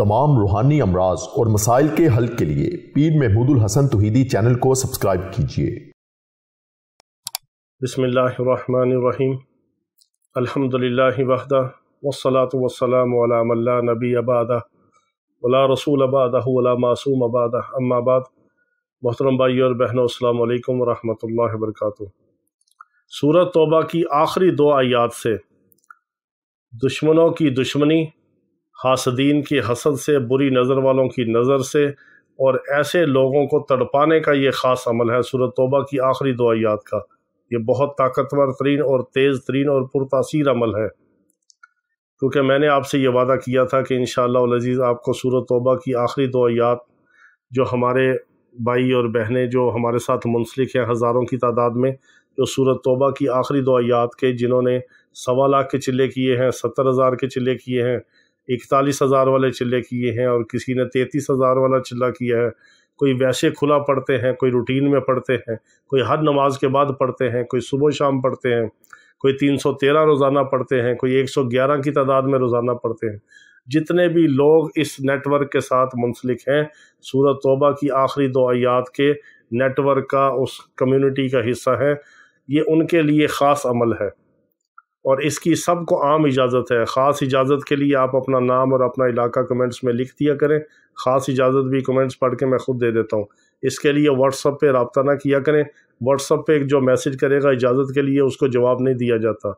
तमाम रूहानी अमराज और मसाइल के हल के लिए पीर महमूदुल हसन तौहीदी चैनल को सब्सक्राइब कीजिए। बिस्मिल्लाहिर्रहमानिर्रहीम। अल्हम्दुलिल्लाहि वहदा वस्सलातु वस्सलामु अला मन ला नबिय्य बअदा वला रसूल बअदहु वला मासूम बअदा अम्मा बाद। मोहतरम भाइयों और बहनों, अस्सलामु अलैकुम व रहमतुल्लाहि व बरकातुहू। सूरत तौबा की आखिरी दो आयात से दुश्मनों की दुश्मनी, हासदीन की हसद से, बुरी नज़र वालों की नज़र से और ऐसे लोगों को तड़पाने का ये ख़ास अमल है सूरत तौबा की आखिरी दो आयात का। ये बहुत ताकतवर तरीन और तेज़ तरीन और पुरतासीर अमल है, क्योंकि मैंने आपसे ये वादा किया था कि इंशाअल्लाह अज़ीज़ आपको सूरत तौबा की आखिरी दो आयात, जो हमारे भाई और बहनें जो हमारे साथ मुंसलिक हैं हज़ारों की तादाद में, जो सूरत तौबा की आखिरी दो आयात के जिन्होंने 1.25 लाख के चिल्ले किए हैं, 70,000 के चिल्ले किए हैं, 41,000 वाले चिल्ले किए हैं और किसी ने 33,000 वाला चिल्ला किया है। कोई वैसे खुला पढ़ते हैं, कोई रूटीन में पढ़ते हैं, कोई हर नमाज के बाद पढ़ते हैं, कोई सुबह शाम पढ़ते हैं, कोई 313 रोज़ाना पढ़ते हैं, कोई 111 की तादाद में रोज़ाना पढ़ते हैं। जितने भी लोग इस नेटवर्क के साथ मुंसलिक हैं, सूरत तौबा की आखिरी दो आयात के नेटवर्क का, उस कम्युनिटी का हिस्सा है, ये उनके लिए ख़ास अमल है और इसकी सबको आम इजाज़त है। ख़ास इजाज़त के लिए आप अपना नाम और अपना इलाका कमेंट्स में लिख दिया करें। ख़ास इजाज़त भी कमेंट्स पढ़ के मैं ख़ुद दे देता हूँ। इसके लिए व्हाट्सअप पे रब्ता ना किया करें। व्हाट्सअप पे जो मैसेज करेगा इजाज़त के लिए, उसको जवाब नहीं दिया जाता,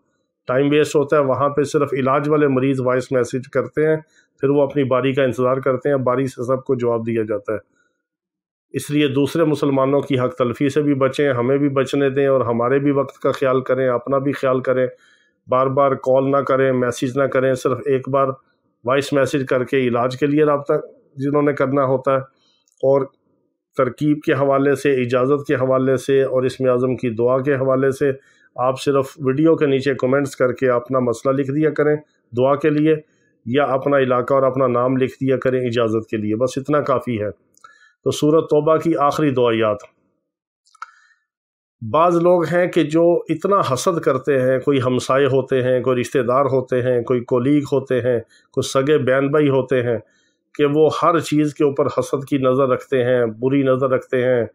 टाइम वेस्ट होता है। वहाँ पे सिर्फ इलाज वाले मरीज़ वॉइस मैसेज करते हैं, फिर वो अपनी बारी का इंतज़ार करते हैं, बारी से सबको जवाब दिया जाता है। इसलिए दूसरे मुसलमानों की हक़ तलफ़ी से भी बचें, हमें भी बचने दें और हमारे भी वक्त का ख्याल करें, अपना भी ख्याल करें। बार बार कॉल ना करें, मैसेज ना करें, सिर्फ एक बार वॉइस मैसेज करके इलाज के लिए रब्ता जिन्होंने करना होता है, और तरकीब के हवाले से, इजाज़त के हवाले से और इसमें आज़म की दुआ के हवाले से आप सिर्फ वीडियो के नीचे कमेंट्स करके अपना मसला लिख दिया करें दुआ के लिए, या अपना इलाका और अपना नाम लिख दिया करें इजाज़त के लिए, बस इतना काफ़ी है। तो सूरत तौबा की आखिरी दो आयात। बाज़ लोग हैं कि जो इतना हसद करते हैं, कोई हमसाए होते हैं, कोई रिश्तेदार होते हैं, कोई कोलीग होते हैं, कोई सगे बहन भाई होते हैं, कि वो हर चीज़ के ऊपर हसद की नज़र रखते हैं, बुरी नज़र रखते हैं,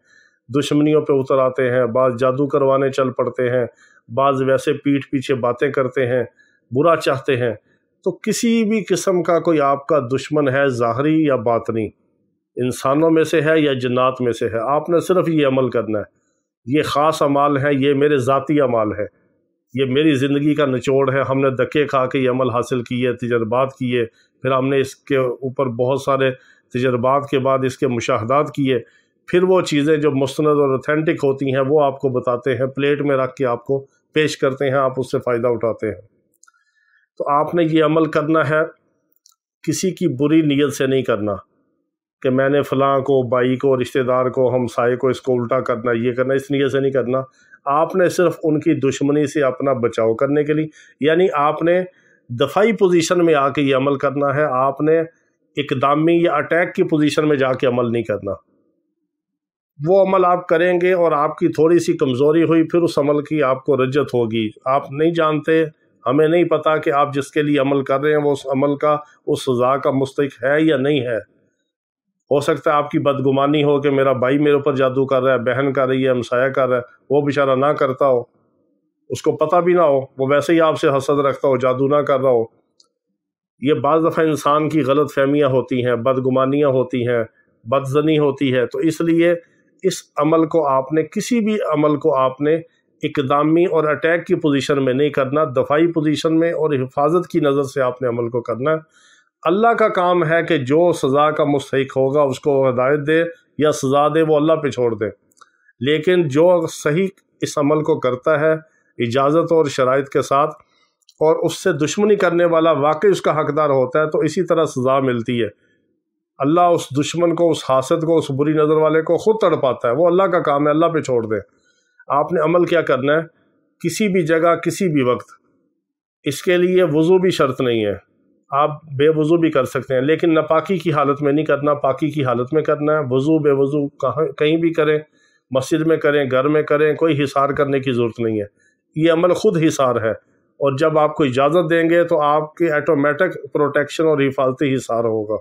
दुश्मनियों पे उतर आते हैं। बाज़ जादू करवाने चल पड़ते हैं, बाज़ वैसे पीठ पीछे बातें करते हैं, बुरा चाहते हैं। तो किसी भी किस्म का कोई आपका दुश्मन है, ज़ाहरी या बातनी, इंसानों में से है या जन्नात में से है, आपने सिर्फ ये अमल करना है। ये ख़ास अमाल है, ये मेरे ज़ाती अमाल है, ये मेरी ज़िंदगी का निचोड़ है। हमने धक्के खा के ये अमल हासिल किए, तजर्बात किए, फिर हमने इसके ऊपर बहुत सारे तजर्बात के बाद इसके मुशाहदात किए, फिर वो चीज़ें जो मुस्तनद और ऑथेंटिक होती हैं वो आपको बताते हैं, प्लेट में रख के आपको पेश करते हैं, आप उससे फ़ायदा उठाते हैं। तो आपने ये अमल करना है, किसी की बुरी नीयत से नहीं करना कि मैंने फ़लाँ को, भाई को, रिश्तेदार को, हमसाए को इसको उल्टा करना, ये करना, इस नीयत से नहीं करना। आपने सिर्फ उनकी दुश्मनी से अपना बचाव करने के लिए, यानी आपने दफ़ाई पोजीशन में आके ये अमल करना है। आपने इकदामी या अटैक की पोजीशन में जाके अमल नहीं करना। वो अमल आप करेंगे और आपकी थोड़ी सी कमज़ोरी हुई, फिर उस अमल की आपको रज्जत होगी। आप नहीं जानते, हमें नहीं पता कि आप जिसके लिए अमल कर रहे हैं वो उस अमल का, उस सज़ा का मुस्तहिक़ है या नहीं है। हो सकता है आपकी बदगुमानी हो कि मेरा भाई मेरे ऊपर जादू कर रहा है, बहन कर रही है, हमसाया कर रहा है, वो बेचारा ना करता हो, उसको पता भी ना हो, वो वैसे ही आपसे हसद रखता हो, जादू ना कर रहा हो। ये बाज़ दफ़ा इंसान की गलत फहमियाँ होती हैं, बदगुमानियाँ होती हैं, बदज़नी होती है। तो इसलिए इस अमल को आपने, किसी भी अमल को आपने इकदामी और अटैक की पोजीशन में नहीं करना, दफ़ाई पोजीशन में और हिफाजत की नज़र से आपने अमल को करना है। अल्लाह का काम है कि जो सज़ा का मुस्तहिक़ होगा उसको हिदायत दे या सज़ा दे, वो अल्लाह पे छोड़ दे। लेकिन जो सही इस अमल को करता है इजाज़त और शराइत के साथ, और उससे दुश्मनी करने वाला वाकई उसका हकदार होता है, तो इसी तरह सज़ा मिलती है। अल्लाह उस दुश्मन को, उस हासद को, उस बुरी नज़र वाले को खुद तड़पाता है। वो अल्लाह का काम है, अल्लाह पे छोड़ दे। आपने अमल क्या करना है, किसी भी जगह, किसी भी वक्त, इसके लिए वज़ू भी शर्त नहीं है, आप बेवज़ू भी कर सकते हैं, लेकिन नापाकी की हालत में नहीं करना, पाकी की हालत में करना है। वज़ू बेवज़ू कहीं भी करें, मस्जिद में करें, घर में करें, कोई हिसार करने की ज़रूरत नहीं है। ये अमल ख़ुद हिसार है, और जब आपको इजाज़त देंगे तो आपके ऑटोमेटिक प्रोटेक्शन और हिफाजती हिसार होगा।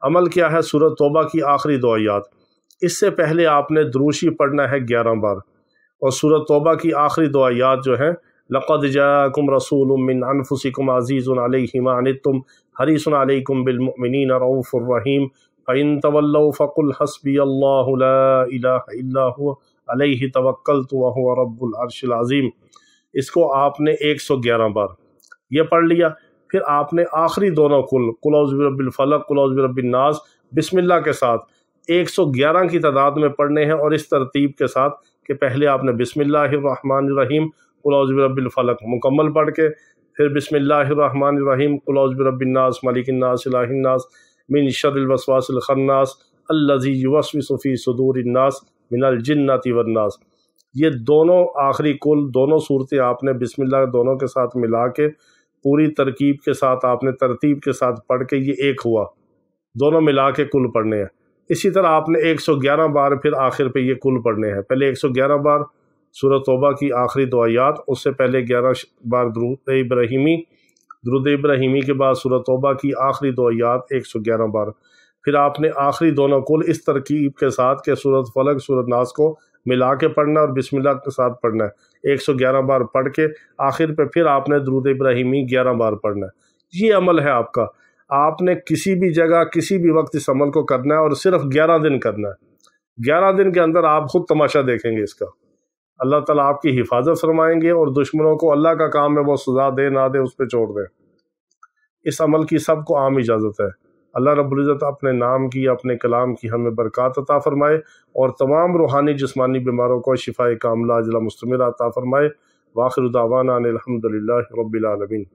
عمل کیا ہے؟ سورۃ توبہ کی آخری 2 آیات، اس سے پہلے آپ نے دروشی پڑھنا ہے 11 بار، اور سورۃ توبہ کی آخری 2 آیات جو ہیں لَقَدْ جَاءَكُمْ رَسُولٌ مِّنْ أَنفُسِكُمْ عَزِيزٌ عَلَيْهِ مَا عَنِتُّمْ حَرِيصٌ عَلَيْكُمْ بِالْمُؤْمِنِينَ رَءُوفٌ رَحِيمٌ فَإِن تَوَلَّوْا فَقُلْ حَسْبِيَ اللَّهُ لَا إِلَٰهَ إِلَّا هُوَ عَلَيْهِ تَوَكَّلْتُ وَهُوَ رَبُّ الْعَرْشِ الْعَظِيمِ۔ اس کو آپ نے 111 بار یہ پڑھ لیا۔ پھر آپ نے آخری دونوں قل اعوذ برب الفلق، قل اعوذ برب الناس بسم اللہ کے ساتھ 111 کی تعداد میں پڑھنے ہیں، اور اس ترتیب کے ساتھ کہ پہلے آپ نے بسم اللہ الرحمن الرحیم قل اعوذ برب الفلق مکمل پڑھ کے، پھر بسم اللہ الرحمن الرحیم قل اعوذ برب الناس ملک الناس الہ الناس من شر الوسواس الخناس الذی یوسوس فی صدور الناس من الجنۃ والناس۔ یہ دونوں آخری دونوں صورتیں آپ نے بسم اللہ دونوں کے ساتھ ملا کے پوری ترکیب کے ساتھ آپ نے ترتیب کے ساتھ پڑھ کے یہ ایک ہوا، دونوں ملا کے کل پڑھنے ہیں۔ اسی طرح آپ نے 111 بار پھر آخر پہ یہ کل پڑھنے ہیں، پہلے 111 بار سورۃ توبہ کی آخری 2 آیات، اس سے پہلے 11 بار درود ابراہیمی کے بعد سورۃ توبہ کی آخری 2 آیات 111 بار، پھر آپ نے آخری دونوں اس ترکیب کے ساتھ کہ سورۃ فلق سورۃ ناس کو ملا کے پڑھنا اور بسم اللہ کے ساتھ پڑھنا ہے، 111 بار پڑھ کے آخر پہ پھر آپ نے درود ابراہیمی 11 بار پڑھنا ہے۔ یہ عمل ہے آپ کا، آپ نے کسی بھی جگہ کسی بھی وقت اس عمل کو کرنا ہے، اور صرف 11 دن کرنا ہے۔ 11 دن کے اندر آپ خود تماشا دیکھیں گے اس کا، اللہ تعالیٰ آپ کی حفاظت فرمائیں گے، اور دشمنوں کو اللہ کا کام ہے وہ سزا دے نہ دے اس پہ چھوڑ دیں۔ اس عمل کی سب کو عام اجازت ہے۔ اللہ رب العزت اپنے نام کی اپنے کلام کی ہمیں برکات عطا فرمائے، اور تمام روحانی جسمانی بیماروں کو شفائے کاملہ عاجلہ مستمرہ عطا فرمائے۔ وآخر دعوانا ان الحمد للہ رب العالمین۔